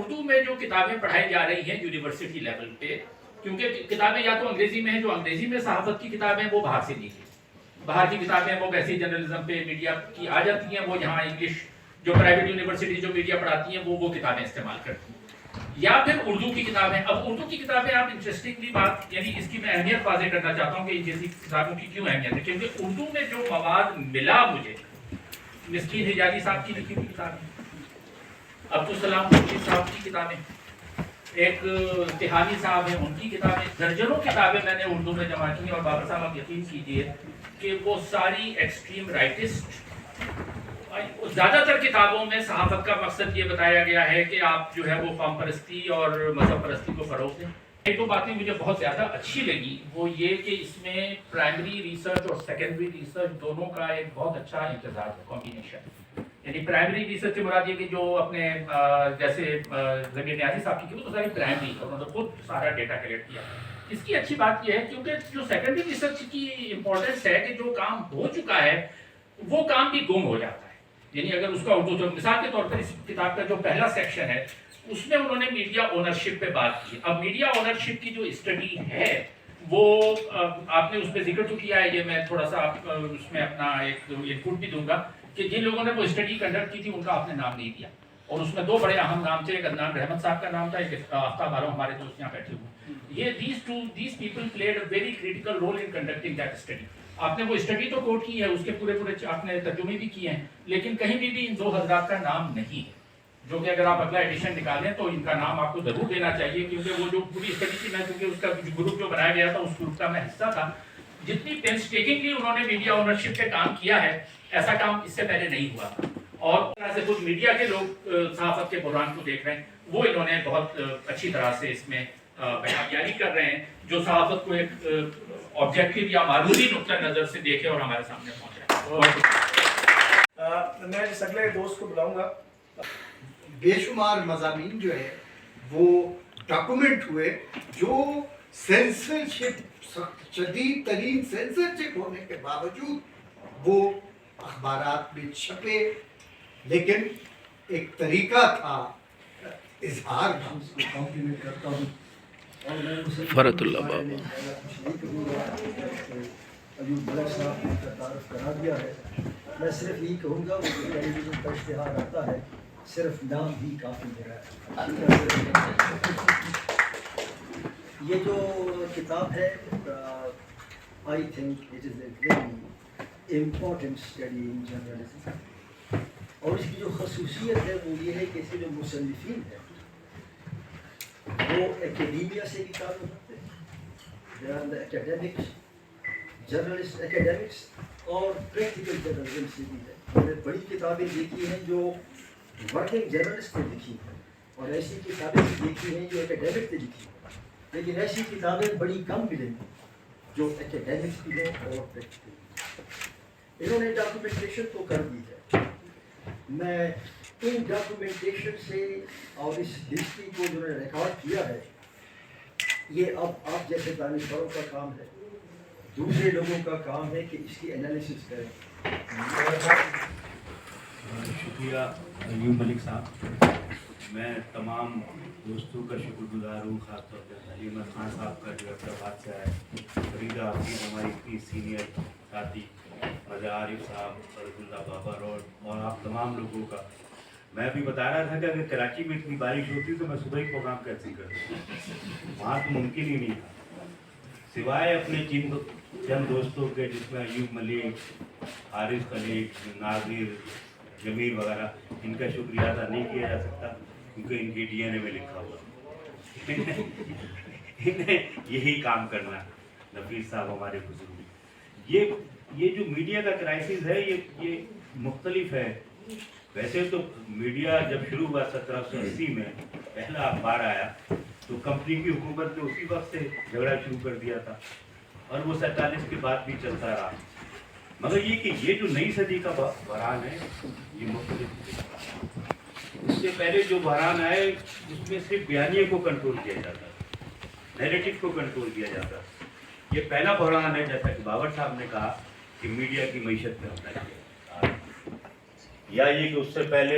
اردو میں جو کتابیں پڑھائی جا رہی ہیں یونیورسٹی لیول پہ، کیونکہ کتابیں یا تو انگریزی میں ہیں، جو انگریزی میں صحافت کی کتابیں وہ باہر سے لی گئی، باہر کی کتابیں وہ ویسی جرنلزم پہ میڈیا کی آ جاتی ہیں، وہ یہاں انگلش جو پرائیویٹ یونیورسٹی جو میڈیا پڑھاتی ہیں وہ کتابیں استعمال کرتی ہیں، یا پھر اردو کی کتابیں. اب اردو کی کتابیں آپ انٹرسٹنگلی بات، یعنی اس کی میں اہمیت واضح کرنا چاہتا ہوں کہ ان جیسی کتابوں کی کیوں اہمیت ہے، کیونکہ اردو میں جو مواد ملا مجھے، مسکین حجازی صاحب کی لکھی ہوئی کتابیں، عبدالسلام خورشید صاحب کی کتابیں، ایک تہانی صاحب ہیں ان کی کتابیں، درجنوں کتابیں میں نے اردو میں جمع کی. اور بابر صاحب آپ یقین کیجئے کہ وہ ساری ایکسٹریم رائٹسٹ، زیادہ تر کتابوں میں صحافت کا مقصد یہ بتایا گیا ہے کہ آپ جو ہے وہ قوم پرستی اور مذہب پرستی کو فروغ دیں. ایک دو باتیں مجھے بہت زیادہ اچھی لگی، وہ یہ کہ اس میں پرائمری ریسرچ اور سیکنڈری ریسرچ دونوں کا ایک بہت اچھا امتزاج ہے، کمبینیشن. یعنی پرائمری ریسرچ سے مراد یہ کہ جو اپنے جیسے ضمیر نیازی صاحب کی وہ تو ساری پرائمری ہے، انہوں نے خود سارا ڈیٹا کلیکٹ کیا. اس کی اچھی بات یہ ہے کیونکہ جو سیکنڈری ریسرچ کی امپورٹنس ہے کہ جو کام ہو چکا ہے وہ کام بھی گم ہو جاتا ہے. یعنی اگر اس کا اردو، مثال کے طور پر اس کتاب کا جو پہلا سیکشن ہے اس میں انہوں نے میڈیا اونرشپ پہ بات کی. اب میڈیا اونرشپ کی جو اسٹڈی ہے وہ آپ نے اس پہ ذکر تو کیا ہے، یہ میں تھوڑا سا اس میں اپنا ایک انپٹ بھی دوں گا کہ جن لوگوں نے وہ اسٹڈی کنڈکٹ کی تھی ان کا آپ نے نام نہیں دیا، اور اس میں دو بڑے اہم نام تھے، ایک عدنان رحمت صاحب کا نام تھا، ایک آفتاب عالم ہمارے دوست یہاں بیٹھے ہوئے. یہ these people played a very critical role in conducting that study. آپ نے وہ اسٹڈی تو کوٹ کی ہے، اس کے پورے آپ نے ترجمے بھی کیے ہیں، لیکن کہیں بھی ان دو حضرات کا نام نہیں ہے، جو کہ اگر آپ اگلا ایڈیشن نکالیں تو ان کا نام آپ کو ضرور دینا چاہیے، کیونکہ وہ جو پوری اسٹڈی تھی، میں کیونکہ اس کا گروپ جو بنایا گیا تھا اس گروپ کا میں حصہ تھا. جتنی پینسٹیکنگلی انہوں نے میڈیا اونرشپ پہ کام کیا ہے ایسا کام اس سے پہلے نہیں ہوا. اور اس طرح سے خود میڈیا کے لوگ صحافت کے بحران کو دیکھ رہے ہیں، وہ انہوں نے بہت اچھی طرح سے اس میں بیانی کر رہے ہیں، جو صحافت کو ایک آبجیکٹیو یا معروضی نقطہ نظر سے دیکھے اور ہمارے سامنے پہنچا. میں جس اگلے دوست کو بلاؤں گا. بے شمار مضامین جو ہے وہ ڈاکومنٹ ہوئے جو سینسرشپ، شدید ترین سینسرشپ ہونے کے باوجود وہ اخبارات میں چھپے، لیکن ایک طریقہ تھا اظہار کا. فرت اللہ بابا ایوب ملک صاحب نے تعارف کرا دیا ہے. میں صرف یہی کہوں گا، وہ ٹیلی ویژن کا اشتہار آتا ہے، صرف نام ہی کافی ہے. یہ جو کتاب ہے I think it is a very important study in journalism, اور اس کی جو خصوصیت ہے وہ یہ ہے کہ اس کے جو مصنفین ہیں وہ اکیڈیمیا سے بھی تعلق رکھتے ہیں، اکیڈیمکس جرنلسٹ، اکیڈیمکس اور پریکٹیکل جرنلزم سے بھی ہے. میں نے بڑی کتابیں دیکھی ہیں جو ورکنگ جرنلسٹ نے لکھی ہیں، اور ایسی کتابیں بھی دیکھی ہیں جو اکیڈیمک نے لکھی ہیں، لیکن ایسی کتابیں بڑی کم ملیں گی جو اکیڈیمکس بھی ہیں اور پریکٹیکل. انہوں نے ڈاکومنٹیشن تو کر دی ہے. میں ان ڈاکومنٹیشن سے اور اس ہسٹری کو جو نے ریکارڈ کیا ہے، یہ اب آپ جیسے دانشوروں کا کام ہے، دوسرے لوگوں کا کام ہے کہ اس کی انالیسس کریں. شکریہ ایوب ملک صاحب. میں تمام دوستوں کا شکر گزار ہوں، خاص طور پہ حلیم خان صاحب کا جو حیدرآباد سے آئے، فریدہ حفیظ ہماری اتنی سینئر ساتھی، مزہ عارف صاحب، فرد اللہ بابر اور آپ تمام لوگوں کا. میں بھی بتا رہا تھا کہ اگر کراچی میں اتنی بارش ہوتی تو میں صبح ہی پروگرام کینسل کرتا، وہاں تو ممکن ہی نہیں تھا. سوائے اپنے چند دوستوں کے جس میں ایوب ملک، حارث خلیق، ناظر، جمیل وغیرہ، ان کا شکریہ ادا نہیں کیا جا سکتا کیونکہ ان کی ڈی این اے میں لکھا ہوا انہیں یہی کام کرنا ہے. نفیس صاحب ہمارے بزرگ. یہ جو میڈیا کا کرائسس ہے یہ مختلف ہے. ویسے تو میڈیا جب شروع ہوا 1780 میں پہلا اخبار آیا تو کمپنی کی حکومت نے اسی وقت سے جھگڑا شروع کر دیا تھا، اور وہ 47 کے بعد بھی چلتا رہا. مگر یہ کہ یہ جو نئی صدی کا بحران ہے یہ مختلف ہے. اس سے پہلے جو بحران آئے اس میں صرف بیانیے کو کنٹرول کیا جاتا ہے، نیریٹو کو کنٹرول کیا جاتا ہے. یہ پہلا بحران ہے، جیسا کہ بابر صاحب نے کہا کہ میڈیا کی معیشت پہ حملہ کیا، یا یہ کہ اس سے پہلے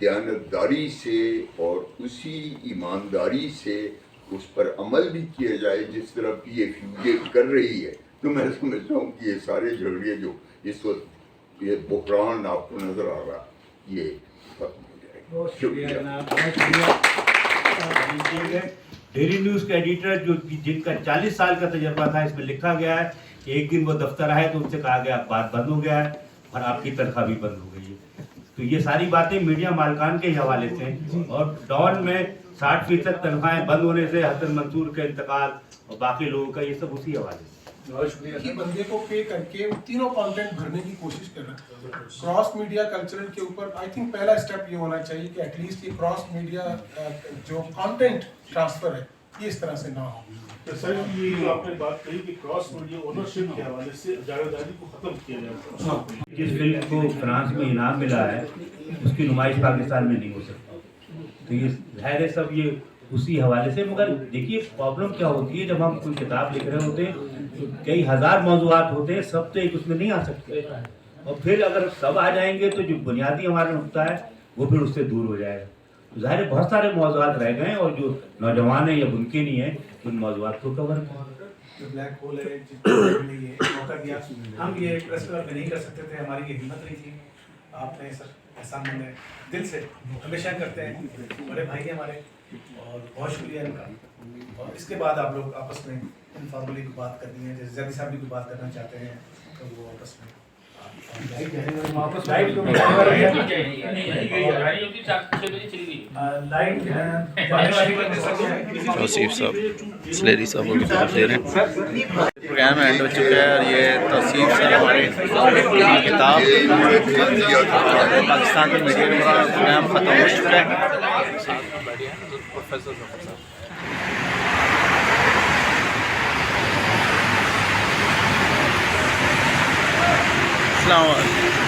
دیانتداری سے اور اسی ایمانداری سے اس پر عمل بھی کیا جائے جس طرح پی ایف یو یہ کر رہی ہے، تو میں سمجھتا ہوں کہ یہ سارے جھگڑے جو اس وقت یہ بحران آپ کو نظر آ رہا یہ ختم ہو جائے گا۔ بہت شکریہ جناب، بہت شکریہ۔ ڈیلی نیوز کا ایڈیٹر جو جن کا 40 سال کا تجربہ تھا، اس میں لکھا گیا ہے کہ ایک دن وہ دفتر آئے تو ان سے کہا گیا بات بند ہو گیا ہے اور آپ کی تنخواہ بھی بند ہو گئی ہے۔ تو یہ ساری باتیں میڈیا مالکان کے حوالے سے ہیں، اور ڈان میں 60% تنخواہیں بند ہونے سے حسن منصور کا انتقال اور باقی لوگوں کا یہ سب اسی حوالے سے۔ بہت شکریہ۔ ایک ہی بندے کو پے کر کے وہ تینوں کانٹینٹ بھرنے کی کوشش کر رہا ہے۔ کراس میڈیا کلچرل کے اوپر آئی تھنک پہلا اسٹیپ یہ ہونا چاہیے کہ ایٹ لیسٹ یہ کراس میڈیا جو کانٹینٹ ٹرانسفر ہے یہ اس طرح سے نہ ہو۔ تو سر یہ جو آپ نے بات کہی کہ کراس میڈیا اونرشپ کے حوالے سے جاویدانی کو ختم کیا جائے، جس فلم کو فرانس میں انعام ملا ہے اس کی نمائش پاکستان میں نہیں ہو سکتی، تو یہ ظاہر ہے سب یہ اسی حوالے سے۔ مگر دیکھیے پرابلم کیا ہوتی ہے، جب ہم کوئی کتاب لکھ رہے ہوتے ہیں تو کئی ہزار موضوعات ہوتے ہیں، سب تو ایک اس میں نہیں آ سکتے، اور پھر اگر سب آ جائیں گے تو جو بنیادی ہمارا نقطہ ہے وہ پھر اس سے دور ہو جائے گا۔ ظاہر ہے بہت سارے موضوعات رہ گئے ہیں، اور جو نوجوان ہیں یا ممکن ہی ہیں ان موضوعات کو کور کریں۔ جو بلیک ہول ہے جس نے یہ موقع دیا، ہم یہ پریس کلب میں نہیں کر سکتے تھے، ہماری یہ ہمت نہیں تھی۔ آپ نے سر احسان مند ہے دل سے، ہمیشہ کرتے ہیں، بڑے بھائی ہیں ہمارے، اور بہت شکریہ ان کا۔ اور اس کے بعد آپ لوگ آپس میں انفارملی کوئی بات کرنی ہے، جیسے زیادی صاحب بھی کوئی بات کرنا چاہتے ہیں تو وہ آپس میں توصیف صاحب سلیری صاحب کو جواب دے رہے ہیں۔ پروگرام اینڈ ہو چکا ہے، اور یہ توصیف سر ہماری کتاب پاکستان میں میڈیا کے پروگرام ختم ہو چکا ہے۔ السلام علیکم۔